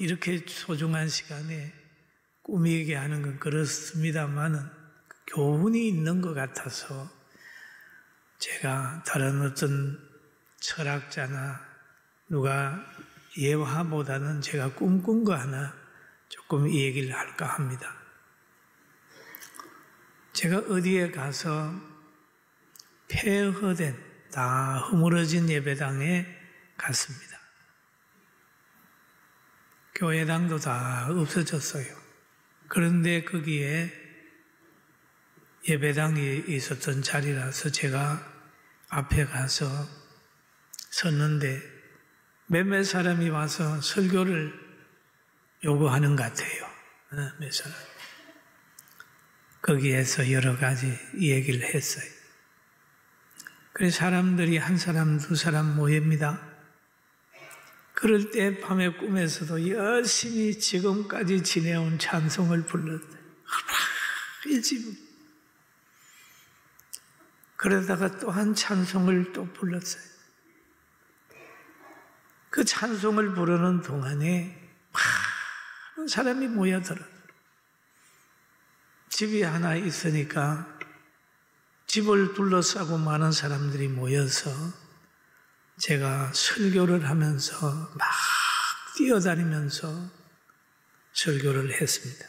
이렇게 소중한 시간에 꾸미게 하는 건 그렇습니다만은 교훈이 있는 것 같아서 제가 다른 어떤 철학자나 누가 예화보다는 제가 꿈꾼 거 하나 조금 이 얘기를 할까 합니다. 제가 어디에 가서 폐허된 다 허물어진 예배당에 갔습니다. 교회당도 다 없어졌어요. 그런데 거기에 예배당이 있었던 자리라서 제가 앞에 가서 섰는데 몇몇 사람이 와서 설교를 요구하는 것 같아요. 몇 사람. 거기에서 여러 가지 얘기를 했어요. 그래서 사람들이 한 사람, 두 사람 모입니다. 그럴 때 밤에 꿈에서도 열심히 지금까지 지내온 찬송을 불렀어요. 일집. 그러다가 또 한 찬송을 또 불렀어요. 그 찬송을 부르는 동안에 많은 사람이 모여들어요. 집이 하나 있으니까 집을 둘러싸고 많은 사람들이 모여서 제가 설교를 하면서 막 뛰어다니면서 설교를 했습니다.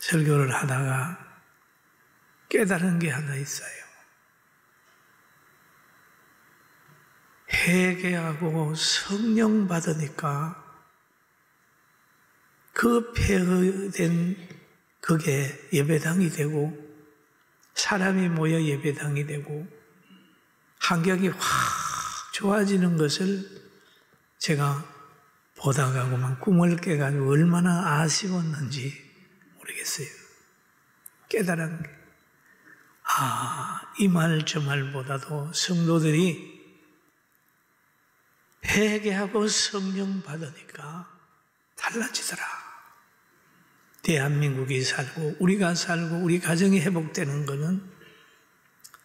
설교를 하다가 깨달은 게 하나 있어요. 회개하고 성령 받으니까 그 폐허된 그게 예배당이 되고 사람이 모여 예배당이 되고 환경이 확 좋아지는 것을 제가 보다가 그만 꿈을 깨가지고 얼마나 아쉬웠는지 모르겠어요. 깨달은 게. 이 말 저 말보다도 성도들이 회개하고 성령 받으니까 달라지더라. 대한민국이 살고 우리가 살고 우리 가정이 회복되는 것은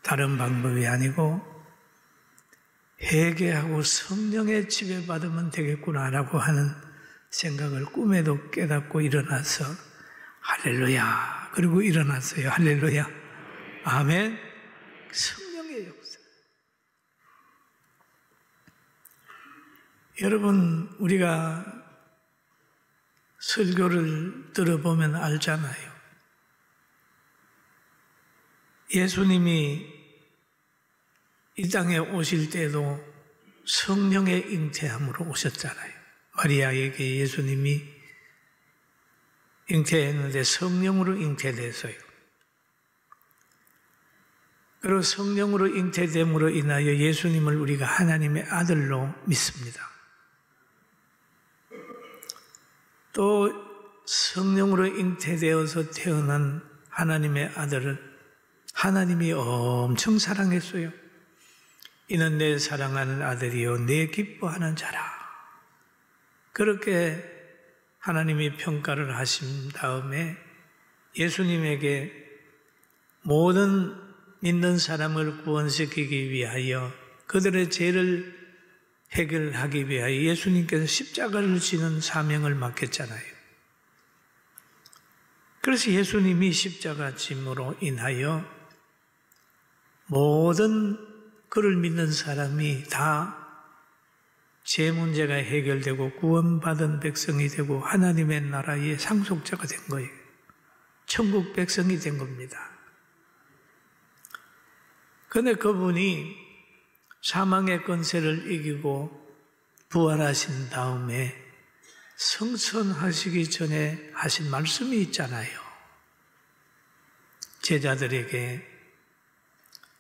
다른 방법이 아니고 회개하고 성령의 지배받으면 되겠구나라고 하는 생각을 꿈에도 깨닫고 일어나서 할렐루야. 그리고 일어났어요. 할렐루야. 아멘. 성령의 역사. 여러분, 우리가 설교를 들어보면 알잖아요. 예수님이 이 땅에 오실 때도 성령의 잉태함으로 오셨잖아요. 마리아에게 예수님이 잉태했는데 성령으로 잉태돼서요. 그리고 성령으로 잉태됨으로 인하여 예수님을 우리가 하나님의 아들로 믿습니다. 또 성령으로 잉태되어서 태어난 하나님의 아들을 하나님이 엄청 사랑했어요. 이는 내 사랑하는 아들이요 내 기뻐하는 자라. 그렇게 하나님이 평가를 하신 다음에 예수님에게 모든 믿는 사람을 구원시키기 위하여 그들의 죄를 해결하기 위하여 예수님께서 십자가를 지는 사명을 맡겼잖아요. 그래서 예수님이 십자가 짐으로 인하여 모든 그를 믿는 사람이 다 죄 문제가 해결되고 구원받은 백성이 되고 하나님의 나라의 상속자가 된 거예요. 천국 백성이 된 겁니다. 그런데 그분이 사망의 권세를 이기고 부활하신 다음에 성천하시기 전에 하신 말씀이 있잖아요. 제자들에게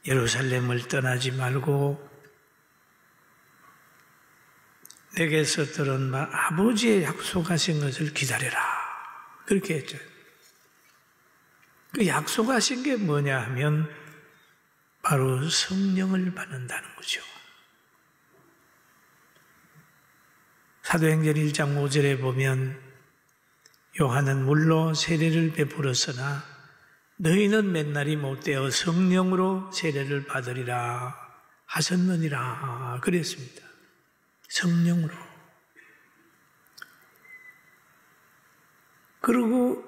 예루살렘을 떠나지 말고 내게서 들은 말 아버지의 약속하신 것을 기다려라. 그렇게 했죠. 그 약속하신 게 뭐냐 하면 바로 성령을 받는다는 거죠. 사도행전 1장 5절에 보면 요한은 물로 세례를 베풀었으나 너희는 맨날이 못되어 성령으로 세례를 받으리라 하셨느니라 그랬습니다. 성령으로. 그리고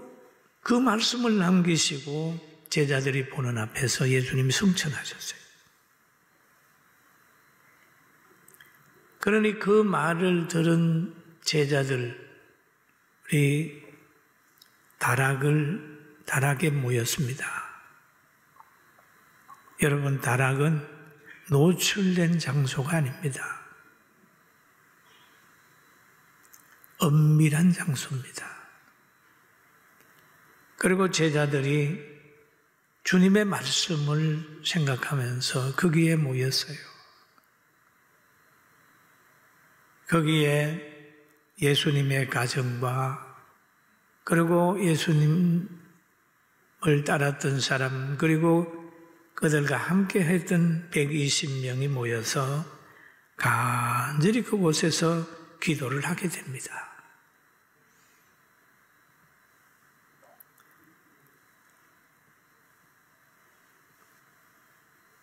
그 말씀을 남기시고 제자들이 보는 앞에서 예수님이 승천하셨어요. 그러니 그 말을 들은 제자들이 다락에 모였습니다. 여러분, 다락은 노출된 장소가 아닙니다. 엄밀한 장소입니다. 그리고 제자들이 주님의 말씀을 생각하면서 거기에 모였어요. 거기에 예수님의 가정과 그리고 예수님을 따랐던 사람 그리고 그들과 함께 했던 120명이 모여서 간절히 그곳에서 기도를 하게 됩니다.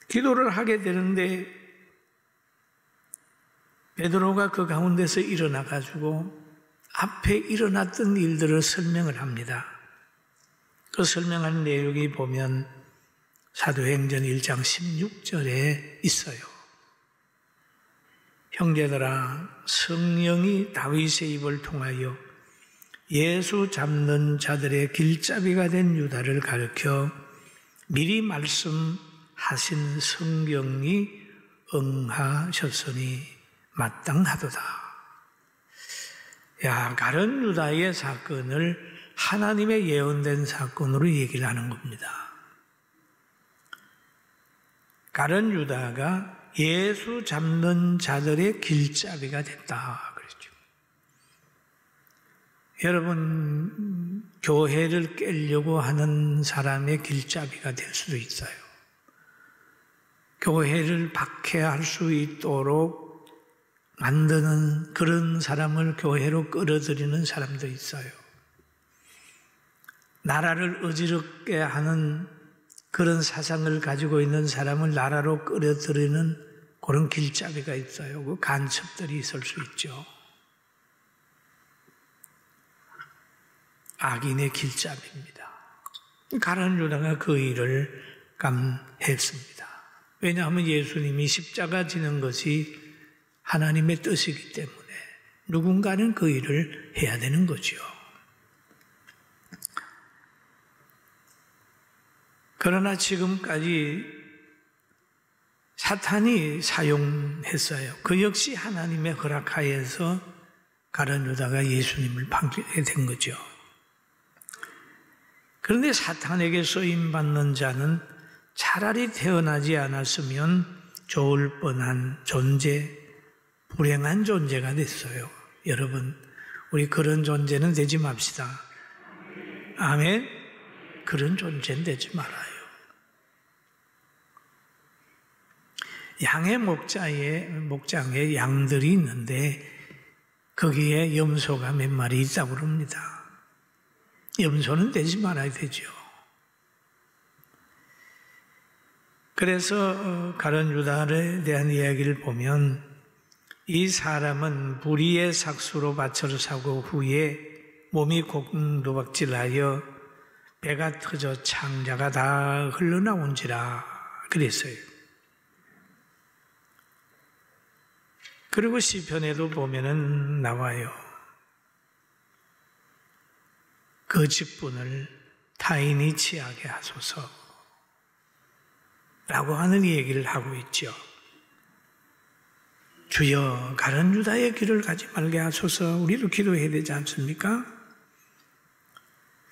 기도를 하게 되는데 베드로가 그 가운데서 일어나가지고 앞에 일어났던 일들을 설명을 합니다. 그 설명하는 내용이 보면 사도행전 1장 16절에 있어요. 형제들아, 성령이 다윗의 입을 통하여 예수 잡는 자들의 길잡이가 된 유다를 가르쳐 미리 말씀하신 성경이 응하셨으니 마땅하도다. 가룟 유다의 사건을 하나님의 예언된 사건으로 얘기를 하는 겁니다. 가룟 유다가 예수 잡는 자들의 길잡이가 됐다 그랬죠. 여러분, 교회를 깨려고 하는 사람의 길잡이가 될 수도 있어요. 교회를 박해할 수 있도록 만드는 그런 사람을 교회로 끌어들이는 사람도 있어요. 나라를 어지럽게 하는 그런 사상을 가지고 있는 사람을 나라로 끌어들이는 그런 길잡이가 있어요. 그 간첩들이 있을 수 있죠. 악인의 길잡이입니다. 가룟 유다가 그 일을 감했습니다. 왜냐하면 예수님이 십자가 지는 것이 하나님의 뜻이기 때문에 누군가는 그 일을 해야 되는 거죠. 그러나 지금까지 사탄이 사용했어요. 그 역시 하나님의 허락하에서 가룟 유다가 예수님을 판결하게 된 거죠. 그런데 사탄에게 쓰임받는 자는 차라리 태어나지 않았으면 좋을 뻔한 존재, 불행한 존재가 됐어요. 여러분, 우리 그런 존재는 되지 맙시다. 아멘? 그런 존재는 되지 말아요. 양의 목장에 양들이 있는데 거기에 염소가 몇 마리 있다고 그럽니다. 염소는 되지 말아야 되죠. 그래서 가룟 유다에 대한 이야기를 보면 이 사람은 불의의 삭수로 밭을 사고 후에 몸이 곤두박질하여 배가 터져 창자가 다 흘러나온지라 그랬어요. 그리고 시편에도 보면은 나와요. 그 직분을 타인이 취하게 하소서 라고 하는 얘기를 하고 있죠. 주여, 가룟 유다의 길을 가지 말게 하소서. 우리도 기도해야 되지 않습니까?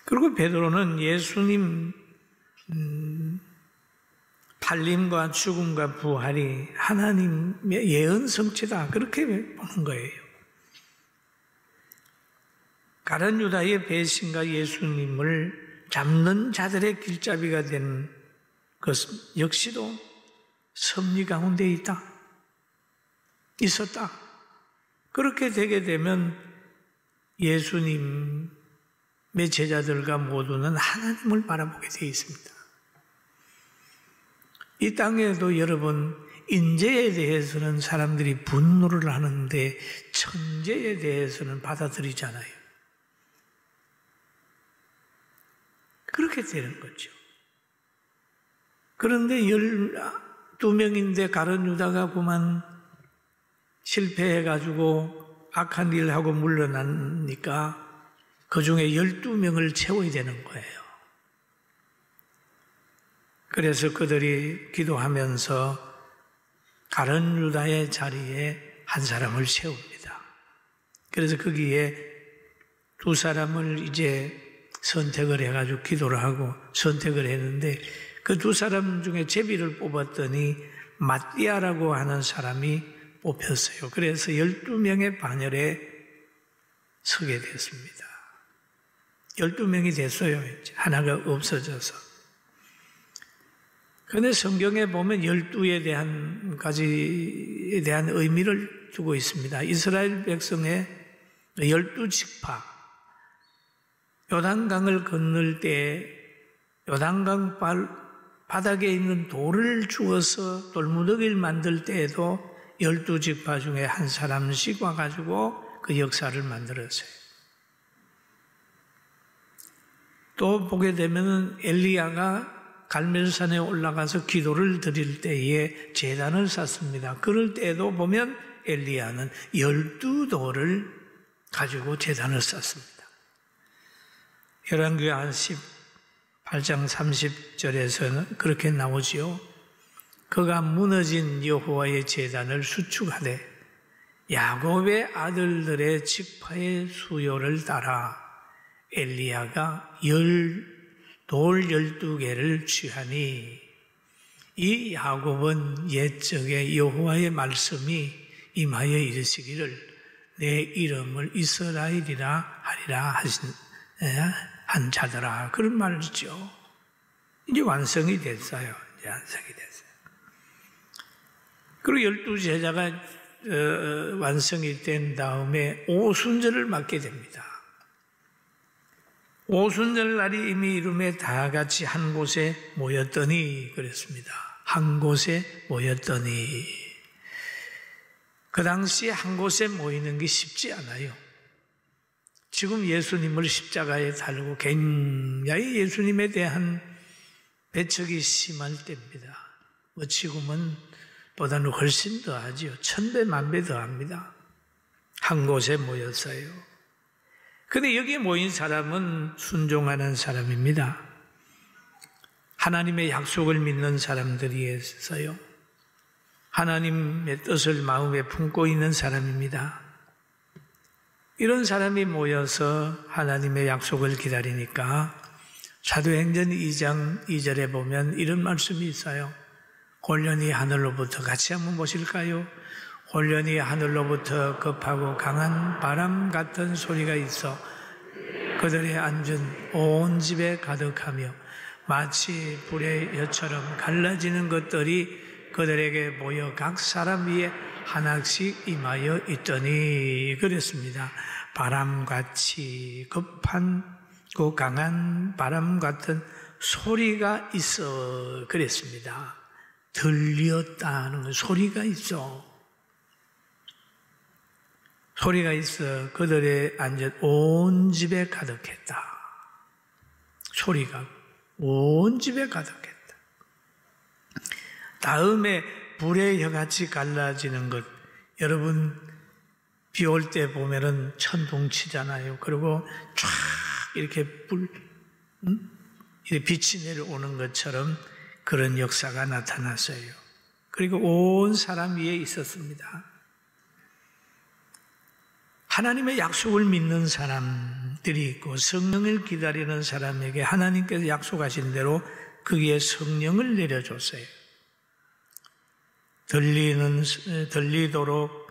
그리고 베드로는 예수님 팔림과 죽음과 부활이 하나님의 예언 성취다 그렇게 보는 거예요. 가룟 유다의 배신과 예수님을 잡는 자들의 길잡이가 된 것은 역시도 섭리 가운데 있었다. 그렇게 되게 되면 예수님의 제자들과 모두는 하나님을 바라보게 되어 있습니다. 이 땅에도 여러분, 인재에 대해서는 사람들이 분노를 하는데 천재에 대해서는 받아들이잖아요. 그렇게 되는 거죠. 그런데 12명인데 가룟 유다가 그만 실패해가지고 악한 일을 하고 물러나니까 그 중에 12명을 채워야 되는 거예요. 그래서 그들이 기도하면서 가룟 유다의 자리에 한 사람을 세웁니다. 그래서 거기에 두 사람을 이제 선택을 해가지고 기도를 하고 선택을 했는데 그 두 사람 중에 제비를 뽑았더니 마띠아라고 하는 사람이 뽑혔어요. 그래서 12명의 반열에 서게 됐습니다. 12명이 됐어요. 이제 하나가 없어져서. 그런데 성경에 보면 12에 대한 가지에 대한 의미를 두고 있습니다. 이스라엘 백성의 12지파, 요단강을 건널 때 요단강 바닥에 있는 돌을 주어서 돌무더기를 만들 때에도 12지파 중에 한 사람씩 와가지고 그 역사를 만들었어요. 또 보게 되면 엘리야가 갈멜산에 올라가서 기도를 드릴 때에 제단을 쌓습니다. 그럴 때에도 보면 엘리야는 12돌을 가지고 제단을 쌓습니다. 열왕기하 18장 30절에서는 그렇게 나오지요. 그가 무너진 여호와의 제단을 수축하되 야곱의 아들들의 지파의 수요를 따라 엘리야가 돌 12개를 취하니 이 야곱은 옛적에 여호와의 말씀이 임하여 이르시기를 내 이름을 이스라엘이라 하리라 한 자더라. 그런 말이죠. 이제 완성이 됐어요. 이제 완성이 됐어요. 그리고 12제자가 완성이 된 다음에 오순절을 맞게 됩니다. 오순절 날이 이미 이름에 다 같이 한 곳에 모였더니 그랬습니다. 한 곳에 모였더니 그 당시 한 곳에 모이는 게 쉽지 않아요. 지금 예수님을 십자가에 달고 굉장히 예수님에 대한 배척이 심할 때입니다. 뭐 지금은 보다는 훨씬 더하지요. 1000배, 1000배 더합니다. 한 곳에 모였어요. 근데 여기 모인 사람은 순종하는 사람입니다. 하나님의 약속을 믿는 사람들이었어요. 하나님의 뜻을 마음에 품고 있는 사람입니다. 이런 사람이 모여서 하나님의 약속을 기다리니까 사도행전 2장 2절에 보면 이런 말씀이 있어요. 홀련히 하늘로부터 같이 한번 보실까요? 홀련히 하늘로부터 급하고 강한 바람 같은 소리가 있어 그들의 앉은 온 집에 가득하며 마치 불의 엿처럼 갈라지는 것들이 그들에게 모여 각 사람 위에 하나씩 임하여 있더니 그랬습니다. 바람같이 급한 그 강한 바람 같은 소리가 있어 그랬습니다. 들렸다는 건 소리가 있어. 소리가 있어 그들의 앉은 온 집에 가득했다. 소리가 온 집에 가득했다. 다음에 불의 혀같이 갈라지는 것. 여러분 비 올 때 보면은 천둥치잖아요. 그리고 쫙 이렇게 이렇게 빛이 내려오는 것처럼 그런 역사가 나타났어요. 그리고 온 사람 위에 있었습니다. 하나님의 약속을 믿는 사람들이 있고 성령을 기다리는 사람에게 하나님께서 약속하신 대로 거기에 성령을 내려줬어요. 들리도록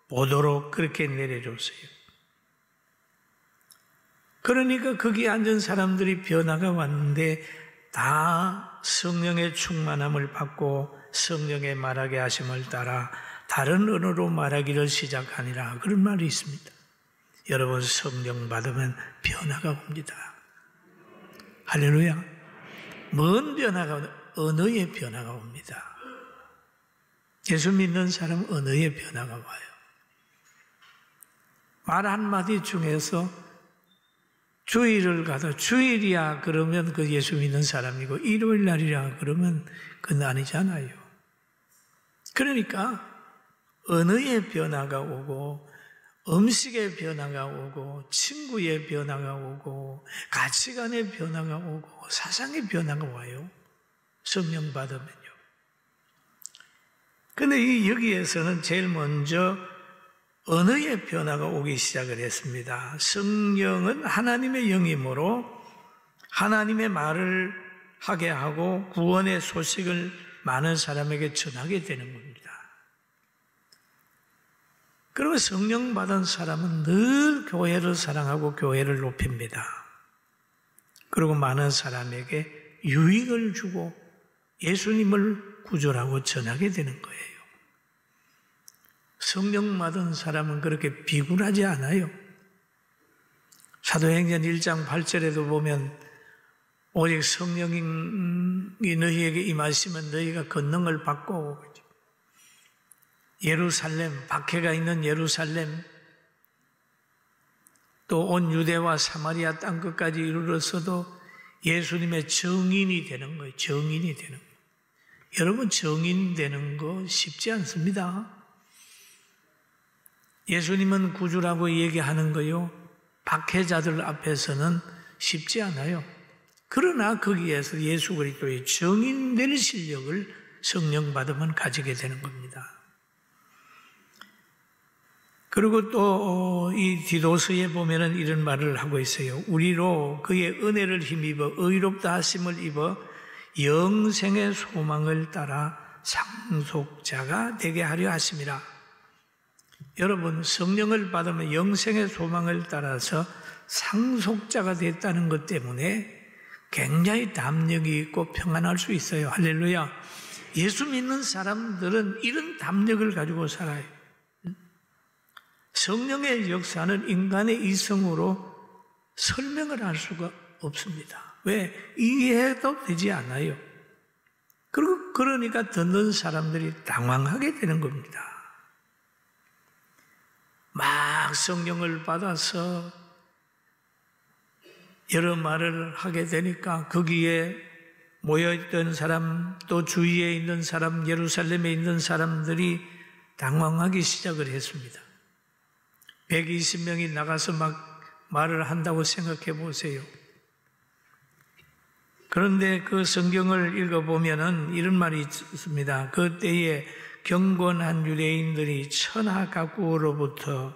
보도록 그렇게 내려줬어요. 그러니까 거기에 앉은 사람들이 변화가 왔는데 다 성령의 충만함을 받고 성령의 말하게 하심을 따라 다른 언어로 말하기를 시작하니라. 그런 말이 있습니다. 여러분 성령 받으면 변화가 옵니다. 할렐루야. 뭔 변화가 언어의 변화가 옵니다. 예수 믿는 사람은 언어의 변화가 와요. 말 한마디 중에서 주일을 가도 주일이야 그러면 그 예수 믿는 사람이고 일요일 날이라 그러면 그건 아니잖아요. 그러니까 언어의 변화가 오고 음식의 변화가 오고 친구의 변화가 오고 가치관의 변화가 오고 사상의 변화가 와요. 성령 받으면요. 근데 여기에서는 제일 먼저 언어의 변화가 오기 시작을 했습니다. 성령은 하나님의 영이므로 하나님의 말을 하게 하고 구원의 소식을 많은 사람에게 전하게 되는 겁니다. 그리고 성령 받은 사람은 늘 교회를 사랑하고 교회를 높입니다. 그리고 많은 사람에게 유익을 주고 예수님을 구주라고 전하게 되는 거예요. 성령 받은 사람은 그렇게 비굴하지 않아요. 사도행전 1장 8절에도 보면 오직 성령이 너희에게 임하시면 너희가 권능을 받고 예루살렘, 박해가 있는 예루살렘 또 온 유대와 사마리아 땅끝까지 이르러서도 예수님의 증인이 되는 거예요. 증인이 되는 거예요. 여러분 증인 되는 거 쉽지 않습니다. 예수님은 구주라고 얘기하는 거요. 박해자들 앞에서는 쉽지 않아요. 그러나 거기에서 예수 그리스도의 증인될 실력을 성령 받으면 가지게 되는 겁니다. 그리고 또 이 디도서에 보면은 이런 말을 하고 있어요. 우리로 그의 은혜를 힘입어 의롭다 하심을 입어 영생의 소망을 따라 상속자가 되게 하려 하심이라. 여러분 성령을 받으면 영생의 소망을 따라서 상속자가 됐다는 것 때문에 굉장히 담력이 있고 평안할 수 있어요. 할렐루야. 예수 믿는 사람들은 이런 담력을 가지고 살아요. 성령의 역사는 인간의 이성으로 설명을 할 수가 없습니다. 왜? 이해도 되지 않아요. 그러니까 듣는 사람들이 당황하게 되는 겁니다. 막 성령을 받아서 여러 말을 하게 되니까 거기에 모여있던 사람 또 주위에 있는 사람 예루살렘에 있는 사람들이 당황하기 시작을 했습니다. 120명이 나가서 막 말을 한다고 생각해 보세요. 그런데 그 성경을 읽어보면은 이런 말이 있습니다. 그때에 경건한 유대인들이 천하각국으로부터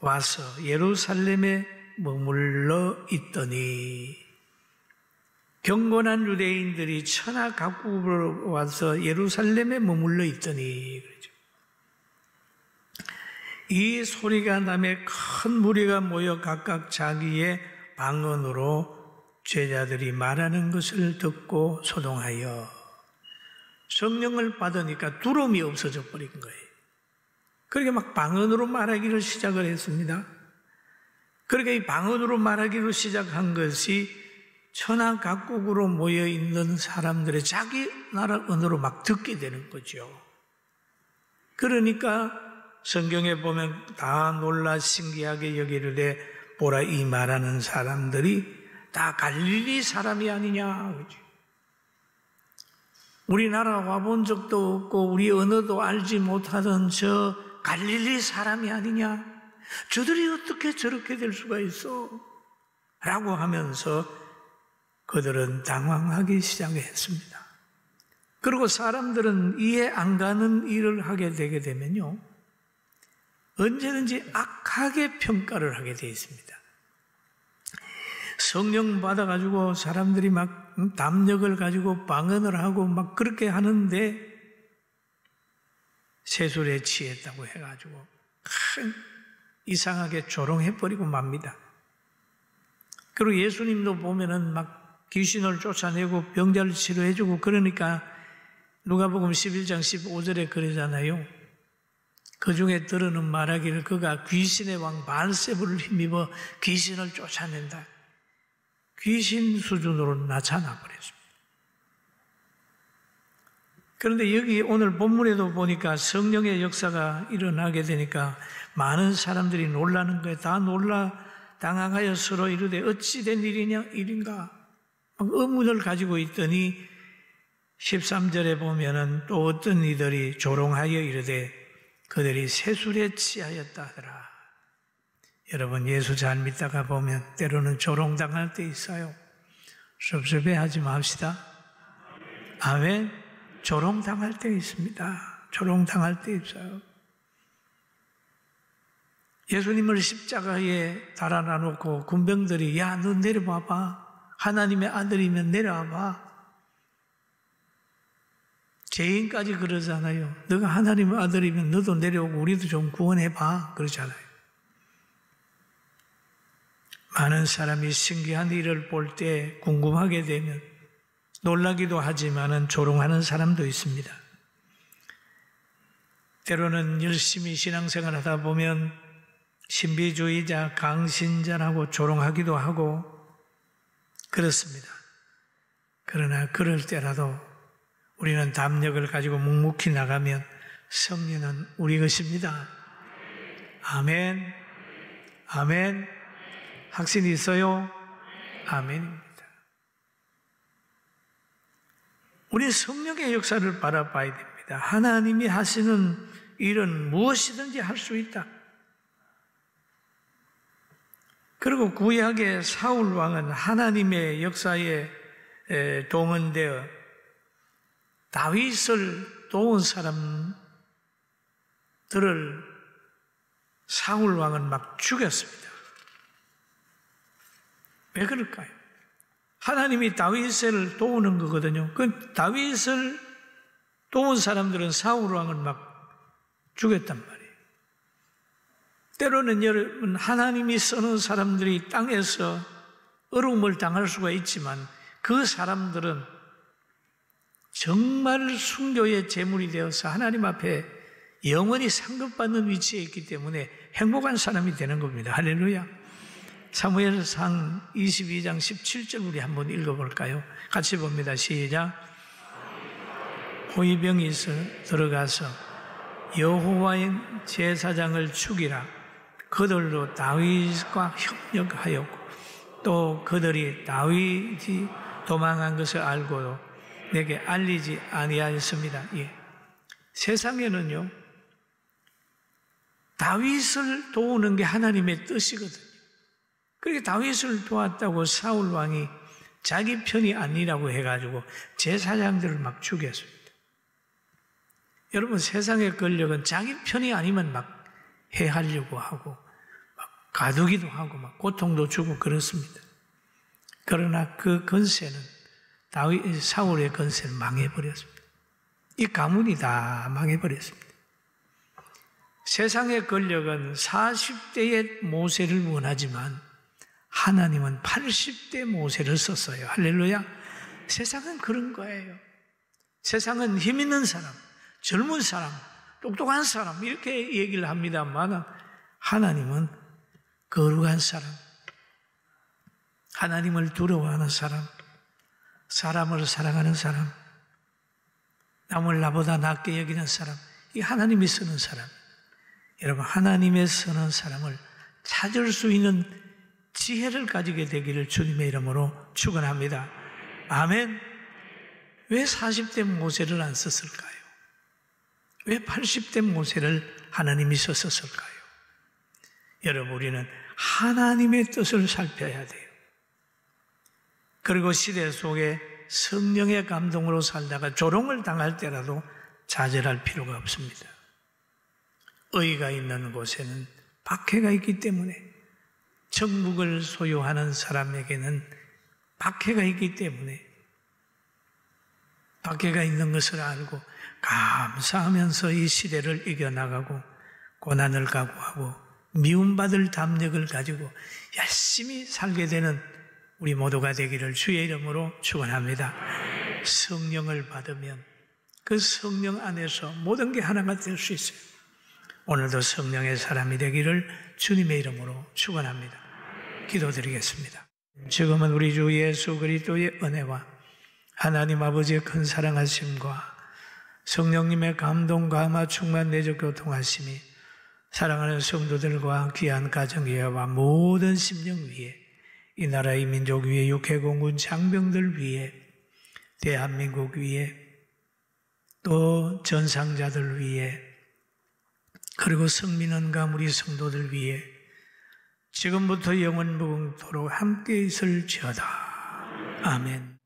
와서 예루살렘에 머물러 있더니 경건한 유대인들이 천하각국으로 와서 예루살렘에 머물러 있더니 그러죠. 이 소리가 나매 큰 무리가 모여 각각 자기의 방언으로 제자들이 말하는 것을 듣고 소동하여 성령을 받으니까 두려움이 없어져 버린 거예요. 그렇게 막 방언으로 말하기를 시작을 했습니다. 그렇게 이 방언으로 말하기로 시작한 것이 천하각국으로 모여있는 사람들의 자기 나라 언어로 막 듣게 되는 거죠. 그러니까 성경에 보면 다 놀라 신기하게 여기르되 보라 이 말하는 사람들이 다 갈릴리 사람이 아니냐. 그렇죠? 우리나라 와본 적도 없고 우리 언어도 알지 못하던 저 갈릴리 사람이 아니냐. 저들이 어떻게 저렇게 될 수가 있어? 라고 하면서 그들은 당황하기 시작했습니다. 그리고 사람들은 이해 안 가는 일을 하게 되게 되면요. 언제든지 악하게 평가를 하게 되어 있습니다. 성령 받아가지고 사람들이 막 담력을 가지고 방언을 하고 막 그렇게 하는데 세술에 취했다고 해가지고 이상하게 조롱해버리고 맙니다. 그리고 예수님도 보면은 막 귀신을 쫓아내고 병자를 치료해주고 그러니까 누가복음 11장 15절에 그러잖아요. 그 중에 들으는 말하기를 그가 귀신의 왕 바알세불을 힘입어 귀신을 쫓아낸다. 귀신 수준으로 나타나 버렸습니다. 그런데 여기 오늘 본문에도 보니까 성령의 역사가 일어나게 되니까 많은 사람들이 놀라는 거예요. 다 당황하여 서로 이르되 어찌 된 일인가 막 의문을 가지고 있더니 13절에 보면은 또 어떤 이들이 조롱하여 이르되 그들이 세술에 취하였다 하더라. 여러분, 예수 잘 믿다가 보면 때로는 조롱당할 때 있어요. 섭섭해하지 맙시다. 아멘. 조롱당할 때 있습니다. 조롱당할 때 있어요. 예수님을 십자가에 달아나 놓고 군병들이 야, 너 내려와봐. 하나님의 아들이면 내려와봐. 죄인까지 그러잖아요. 너가 하나님의 아들이면 너도 내려오고 우리도 좀 구원해봐. 그러잖아요. 많은 사람이 신기한 일을 볼 때 궁금하게 되면 놀라기도 하지만은 조롱하는 사람도 있습니다. 때로는 열심히 신앙생활 하다 보면 신비주의자, 강신자라고 조롱하기도 하고 그렇습니다. 그러나 그럴 때라도 우리는 담력을 가지고 묵묵히 나가면 승리는 우리 것입니다. 아멘. 아멘. 확신이 있어요? 아멘입니다. 우리 성령의 역사를 바라봐야 됩니다. 하나님이 하시는 일은 무엇이든지 할 수 있다. 그리고 구약의 사울 왕은 하나님의 역사에 동원되어 다윗을 도운 사람들을 사울 왕은 막 죽였습니다. 왜 그럴까요? 하나님이 다윗을 도우는 거거든요. 그 다윗을 도운 사람들은 사울 왕을 막 죽였단 말이에요. 때로는 여러분, 하나님이 쓰는 사람들이 땅에서 어려움을 당할 수가 있지만 그 사람들은 정말 순교의 제물이 되어서 하나님 앞에 영원히 상급받는 위치에 있기 때문에 행복한 사람이 되는 겁니다. 할렐루야. 사무엘상 22장 17절 우리 한번 읽어볼까요? 같이 봅니다. 시작. 호위병이 들어가서 여호와의 제사장을 죽이라. 그들로 다윗과 협력하였고 또 그들이 다윗이 도망한 것을 알고도 내게 알리지 아니하였습니다. 예. 세상에는요, 다윗을 도우는 게 하나님의 뜻이거든요. 그렇게 다윗을 도왔다고 사울 왕이 자기 편이 아니라고 해가지고 제사장들을 막 죽였습니다. 여러분, 세상의 권력은 자기 편이 아니면 막 해하려고 하고 막 가두기도 하고 막 고통도 주고 그렇습니다. 그러나 그 권세는 사울의 권세는 망해버렸습니다. 이 가문이 다 망해버렸습니다. 세상의 권력은 40대의 모세를 원하지만 하나님은 80대 모세를 썼어요. 할렐루야. 세상은 그런 거예요. 세상은 힘 있는 사람, 젊은 사람, 똑똑한 사람 이렇게 얘기를 합니다만 하나님은 거룩한 사람, 하나님을 두려워하는 사람, 사람을 사랑하는 사람, 남을 나보다 낮게 여기는 사람, 이 하나님이 쓰는 사람. 여러분, 하나님의 쓰는 사람을 찾을 수 있는 지혜를 가지게 되기를 주님의 이름으로 축원합니다. 아멘. 왜 40대 모세를 안 썼을까요? 왜 80대 모세를 하나님이 썼을까요? 여러분, 우리는 하나님의 뜻을 살펴야 돼요. 그리고 시대 속에 성령의 감동으로 살다가 조롱을 당할 때라도 좌절할 필요가 없습니다. 의가 있는 곳에는 박해가 있기 때문에, 천국을 소유하는 사람에게는 박해가 있기 때문에 박해가 있는 것을 알고 감사하면서 이 시대를 이겨나가고 고난을 각오하고 미움받을 담력을 가지고 열심히 살게 되는 우리 모두가 되기를 주의 이름으로 축원합니다. 성령을 받으면 그 성령 안에서 모든 게 하나가 될 수 있어요. 오늘도 성령의 사람이 되기를 주님의 이름으로 축원합니다. 기도드리겠습니다. 지금은 우리 주 예수 그리스도의 은혜와 하나님 아버지의 큰 사랑하심과 성령님의 감동과 아마 충만 내적 교통하심이 사랑하는 성도들과 귀한 가정예와 모든 심령 위에, 이 나라의 민족 위에, 육해공군 장병들 위에, 대한민국 위에, 또 전상자들 위에, 그리고 성민원과 우리 성도들 위에 지금부터 영원무궁토록 함께 있을지어다. 아멘.